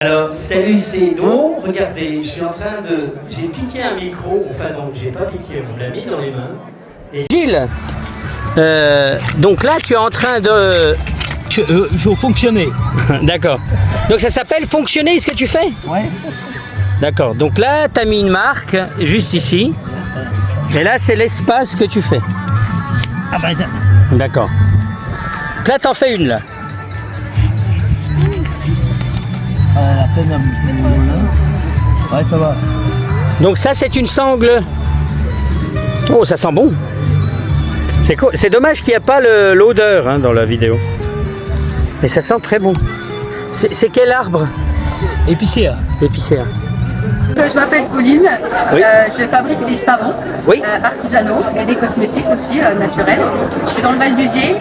Alors, salut, c'est donc, regardez, je suis en train de... J'ai piqué un micro, enfin non, j'ai pas piqué, on l'a mis dans les mains. Et... Gilles, donc là tu es en train de... Il faut fonctionner. D'accord. Donc ça s'appelle fonctionner ce que tu fais? Ouais. D'accord. Donc là tu as mis une marque juste ici. Et là c'est l'espace que tu fais. Ah bah, D'accord. Donc là t'en fais une là. à peine ouais, ça va. Donc ça c'est une sangle. Oh ça sent bon. C'est cool. C'est dommage qu'il n'y a pas l'odeur hein, dans la vidéo. Mais ça sent très bon. C'est quel arbre? Épicéa. Épicéa. Je m'appelle Pauline, Oui. je fabrique des savons Oui. artisanaux et des cosmétiques aussi naturels. Je suis dans le Val d'Uzier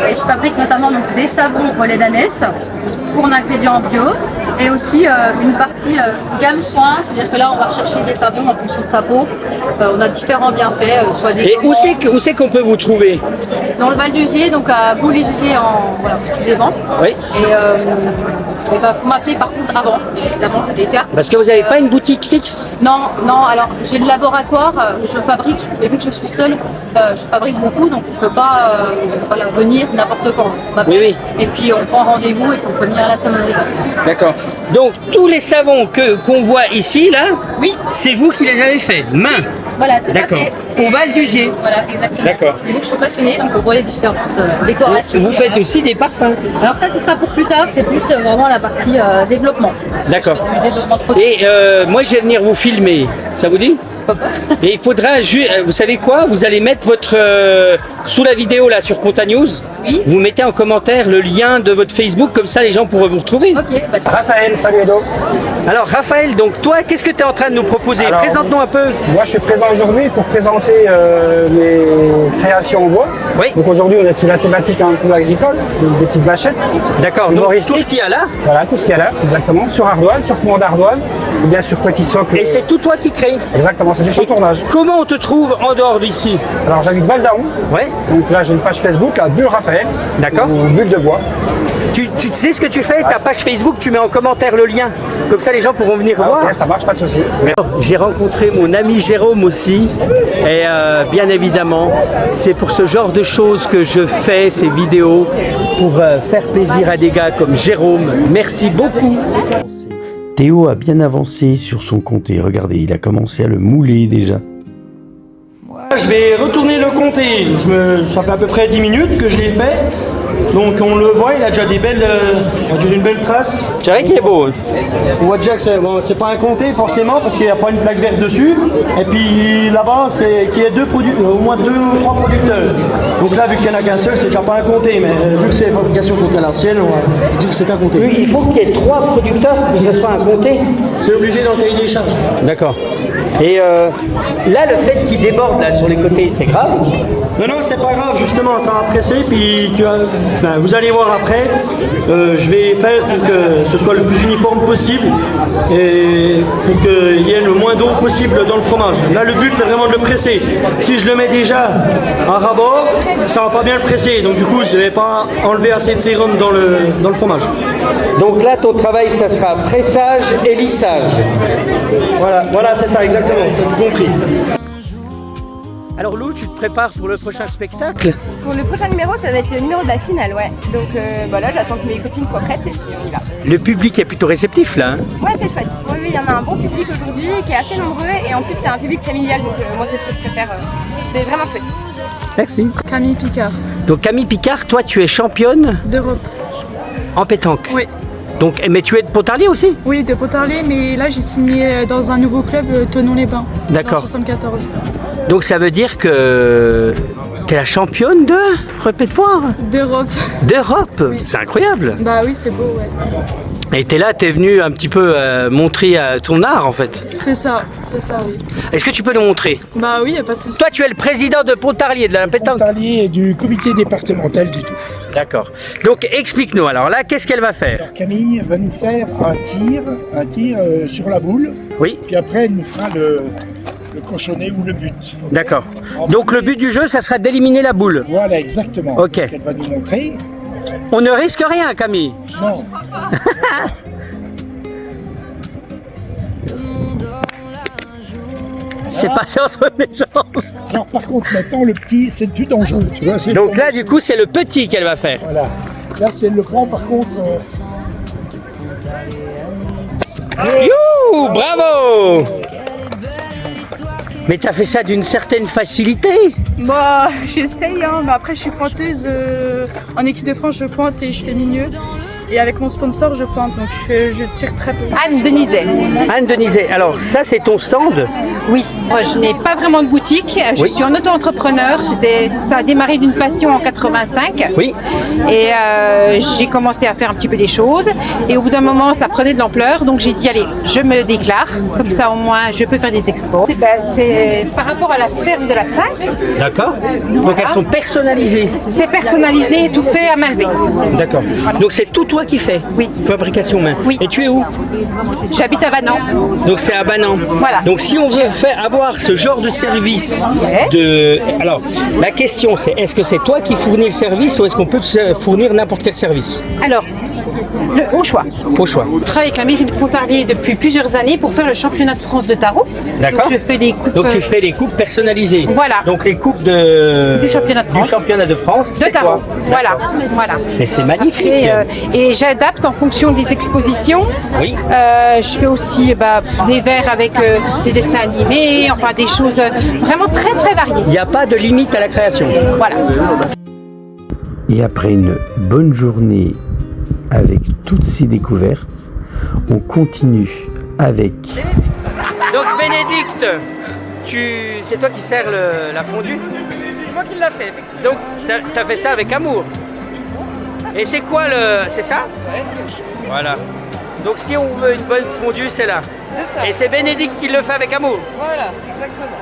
et je fabrique notamment donc, des savons au lait d'ânesse pour un ingrédient bio et aussi une partie gamme soins, c'est-à-dire que là on va rechercher des savons en fonction de sa peau. On a différents bienfaits, soit des... Et où c'est qu'on peut vous trouver? Dans le Val d'Uzier, donc à Boulay-Uzier voilà, précisément. Oui. Et faut m'appeler par contre avant des cartes. Parce que vous n'avez pas une boutique fixe? Non, alors j'ai le laboratoire, je fabrique, et vu que je suis seule, je fabrique beaucoup, donc on ne peut pas venir n'importe quand. On m'appelle, Oui. Et puis on prend rendez-vous et puis on peut venir à la savonnerie. D'accord. Donc tous les savons qu'on voit ici, là, Oui, c'est vous qui les avez faits, main. voilà, tout à D'accord. fait. Au Val d'Uzier. Voilà, exactement. D'accord. Et vous, je suis passionnée, donc on voit les différentes décorations. Vous faites aussi des parfums. Alors ça, ce sera pour plus tard, c'est plus vraiment la partie développement. D'accord. Je fais du développement de produits. Et moi je vais venir vous filmer, ça vous dit? Et il faudra, vous savez quoi? Vous allez mettre votre, sous la vidéo là sur Ponta News, Oui. vous mettez en commentaire le lien de votre Facebook, comme ça les gens pourront vous retrouver. Ok, bah, c'est- Raphaël, salut Edo. Alors Raphaël, donc toi, qu'est-ce que tu es en train de nous proposer? Alors, Présente-nous un peu. Moi je suis présent aujourd'hui pour présenter mes créations en bois. Oui. Donc aujourd'hui on est sur la thématique un peu agricole, donc des petites vachettes. D'accord, donc Humoristique. tout ce qu'il y a là, Voilà, tout ce qu'il y a là, exactement. Sur ardoise, sur courant d'ardoise, ou bien sur petit socle. et c'est tout toi qui crée. Exactement, c'est du chantournage. Comment on te trouve en dehors d'ici? Alors j'habite Val d'Aon, Ouais. donc là j'ai une page Facebook à Bulle Raphaël. D'accord. Ou Bulle de bois. Tu sais ce que tu fais? Ta page Facebook, tu mets en commentaire le lien. Comme ça les gens pourront venir voir. Ok, ça marche, pas de souci. J'ai rencontré mon ami Jérôme aussi et bien évidemment c'est pour ce genre de choses que je fais ces vidéos pour faire plaisir à des gars comme Jérôme. Merci beaucoup. Théo a bien avancé sur son comté, regardez il a commencé à le mouler déjà. Je vais retourner le comté. Ça fait à peu près 10 minutes que je l'ai fait. Donc on le voit, il a déjà une belle trace. C'est vrai qu'il est beau. On voit déjà que c'est pas un comté forcément parce qu'il n'y a pas une plaque verte dessus. Et puis là-bas, c'est qu'il y ait au moins 2 ou 3 producteurs. Donc là, vu qu'il n'y en a qu'un seul, c'est déjà pas un comté. Mais vu que c'est fabrication comté à l'ancienne, on va dire que c'est un comté. Il faut qu'il y ait 3 producteurs pour que ce soit un comté. C'est obligé dans le cahier des charges. D'accord. Et là le fait qu'il déborde là sur les côtés c'est grave? Non, c'est pas grave, justement, ça va presser, puis vous allez voir après, je vais faire pour que ce soit le plus uniforme possible et pour qu'il y ait le moins d'eau possible dans le fromage. Là, le but, c'est vraiment de le presser. Si je le mets déjà à ras-bord, ça va pas bien le presser, donc du coup, je vais pas enlever assez de sérum dans le fromage. Donc là ton travail ça sera pressage et lissage. Voilà, c'est ça, exactement, t'as compris. Alors Lou, tu te prépares pour le prochain spectacle? Pour le prochain numéro, ça va être le numéro de la finale, ouais. Donc là, j'attends que mes copines soient prêtes et puis on y va. Le public est plutôt réceptif là. Hein? Ouais, c'est chouette. Oui, il y en a un bon public aujourd'hui qui est assez nombreux et en plus, c'est un public familial, donc moi, c'est ce que je préfère. C'est vraiment chouette. Merci. Camille Picard, Donc Camille Picard, toi tu es championne d'Europe. en pétanque. Oui. Donc, mais tu es de Pontarlier aussi? Oui, de Pontarlier, mais là j'ai signé dans un nouveau club, Thonon-les-Bains. D'accord. Dans 74. Donc ça veut dire que tu es la championne de, répète-moi, D'Europe. d'Europe. Oui. C'est incroyable. Bah oui, c'est beau, ouais. Et t'es là, t'es venu un petit peu montrer ton art en fait. C'est ça, oui. Est-ce que tu peux nous montrer? Bah oui, y a pas de souci. Toi tu es le président de Pontarlier, de la pétanque. Pontarlier et du comité départemental du tout. D'accord. Donc explique-nous alors là, qu'est-ce qu'elle va faire? Alors Camille va nous faire un tir sur la boule, Oui, puis après elle nous fera le cochonnet ou le but. d'accord. Donc le but du jeu, ça sera d'éliminer la boule. Voilà, exactement. Ok. Donc, elle va nous montrer. On ne risque rien, Camille. Non. C'est passé entre mes jambes. Alors par contre, maintenant, le petit, c'est plus dangereux. Tu vois, c'est Donc là, du coup, c'est le petit qu'elle va faire. Voilà. Là, si elle le prend, par contre... Youhou, bravo! Mais t'as fait ça d'une certaine facilité. Bah, j'essaye, hein. Mais après, je suis pointeuse. En équipe de France, je pointe et je fais milieu. Et avec mon sponsor, je pointe, donc je tire très peu. Anne Denizet. Anne Denizet, alors ça c'est ton stand? Oui, moi je n'ai pas vraiment de boutique, je Oui. suis un auto-entrepreneur, ça a démarré d'une passion en 85. Oui. Et j'ai commencé à faire un petit peu des choses et au bout d'un moment ça prenait de l'ampleur, donc j'ai dit allez, je me déclare, comme ça au moins je peux faire des expos. C'est par rapport à la ferme de l'absinthe. D'accord. Donc elles sont personnalisées. C'est personnalisé, tout fait à main levée. D'accord. Donc c'est tout toi qui fais? Oui. Fabrication main. Oui. Et tu es où? J'habite à Banan. Donc c'est à Banan. Voilà. Donc si on veut avoir ce genre de service, alors la question c'est est-ce que c'est toi qui fournis le service ou est-ce qu'on peut fournir n'importe quel service? Alors, au choix. Au choix. Je travaille avec la mairie de Pontarlier depuis plusieurs années pour faire le championnat de France de tarot. D'accord. Donc je fais des coupes. Donc tu fais les coupes personnalisées. Voilà. Donc les coupes Du championnat de France. Du championnat de France. De c'est tarot. toi. Voilà. Voilà. Mais c'est magnifique. Et j'adapte en fonction des expositions. Oui. Je fais aussi des verres avec des dessins animés, enfin des choses vraiment très très variées. Il n'y a pas de limite à la création. Voilà. Et après une bonne journée avec toutes ces découvertes, on continue avec... Donc Bénédicte, c'est toi qui sers la fondue? C'est moi qui l'a fait, effectivement. Donc tu as fait ça avec amour. Et c'est quoi c'est ça? Ouais. Voilà. Donc si on veut une bonne fondue, c'est là. C'est ça. Et c'est Bénédicte qui le fait avec amour. Voilà, exactement.